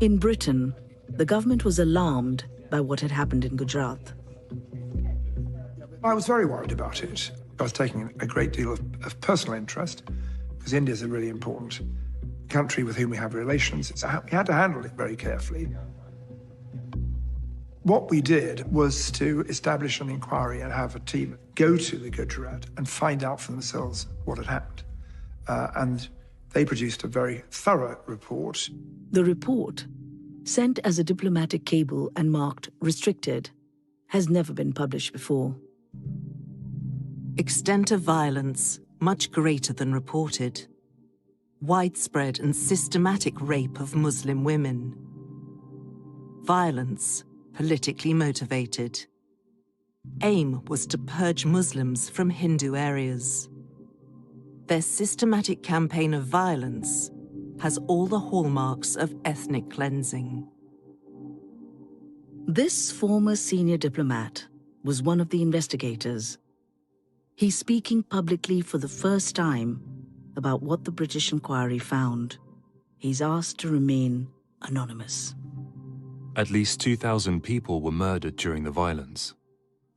In Britain, the government was alarmed by what had happened in Gujarat. I was very worried about it. I was taking a great deal of personal interest, because India is a really important country with whom we have relations. We had to handle it very carefully. What we did was to establish an inquiry and have a team go to the Gujarat and find out for themselves what had happened. And they produced a very thorough report. The report, sent as a diplomatic cable and marked restricted, has never been published before. Extent of violence much greater than reported. Widespread and systematic rape of Muslim women. Violence politically motivated. Aim was to purge Muslims from Hindu areas. Their systematic campaign of violence has all the hallmarks of ethnic cleansing. This former senior diplomat was one of the investigators. He's speaking publicly for the first time about what the British inquiry found. He's asked to remain anonymous. At least 2,000 people were murdered during the violence.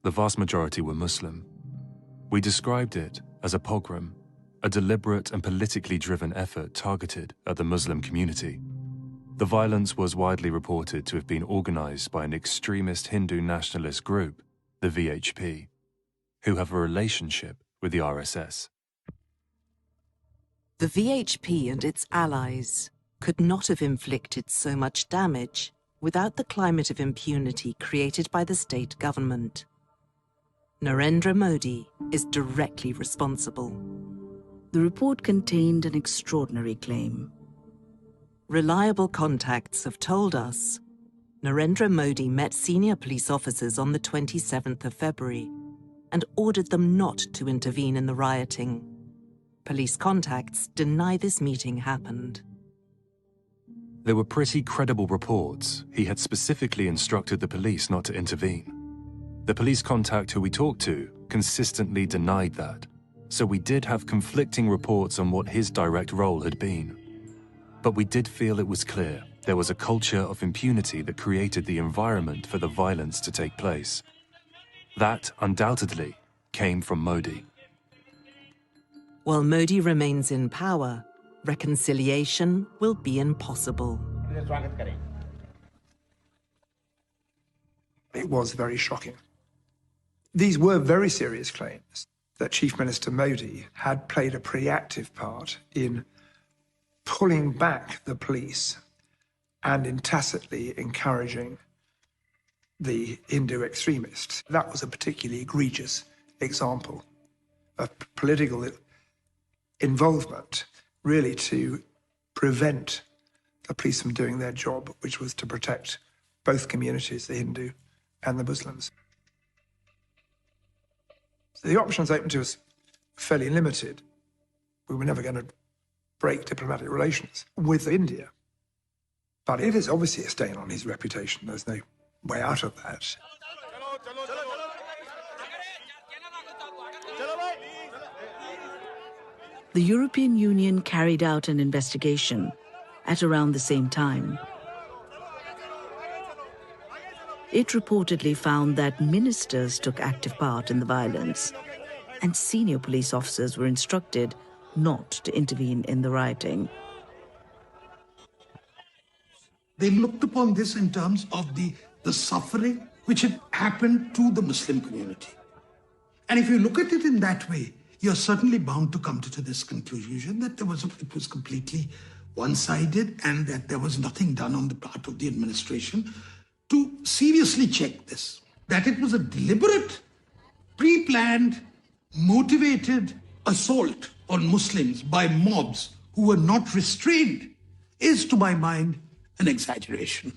The vast majority were Muslim. We described it as a pogrom, a deliberate and politically driven effort targeted at the Muslim community. The violence was widely reported to have been organized by an extremist Hindu nationalist group, the VHP, who have a relationship with the RSS. The VHP and its allies could not have inflicted so much damage without the climate of impunity created by the state government. Narendra Modi is directly responsible. The report contained an extraordinary claim. Reliable contacts have told us Narendra Modi met senior police officers on the 27th of February and ordered them not to intervene in the rioting. Police contacts deny this meeting happened. There were pretty credible reports he had specifically instructed the police not to intervene. The police contact who we talked to consistently denied that, so we did have conflicting reports on what his direct role had been. But we did feel it was clear there was a culture of impunity that created the environment for the violence to take place. That, undoubtedly, came from Modi. While Modi remains in power, reconciliation will be impossible. It was very shocking. These were very serious claims that Chief Minister Modi had played a proactive part in pulling back the police and in tacitly encouraging the Hindu extremists. That was a particularly egregious example of political involvement, really to prevent the police from doing their job, which was to protect both communities, the Hindu and the Muslims. So the options open to us were fairly limited. We were never going to break diplomatic relations with India. But it is obviously a stain on his reputation. There's no way out of that. The European Union carried out an investigation at around the same time. It reportedly found that ministers took active part in the violence, and senior police officers were instructed not to intervene in the rioting. They looked upon this in terms of the suffering which had happened to the Muslim community. And if you look at it in that way, you're certainly bound to come to this conclusion that it was completely one-sided and that there was nothing done on the part of the administration to seriously check this. That it was a deliberate, pre-planned, motivated assault on Muslims by mobs who were not restrained is, to my mind, an exaggeration.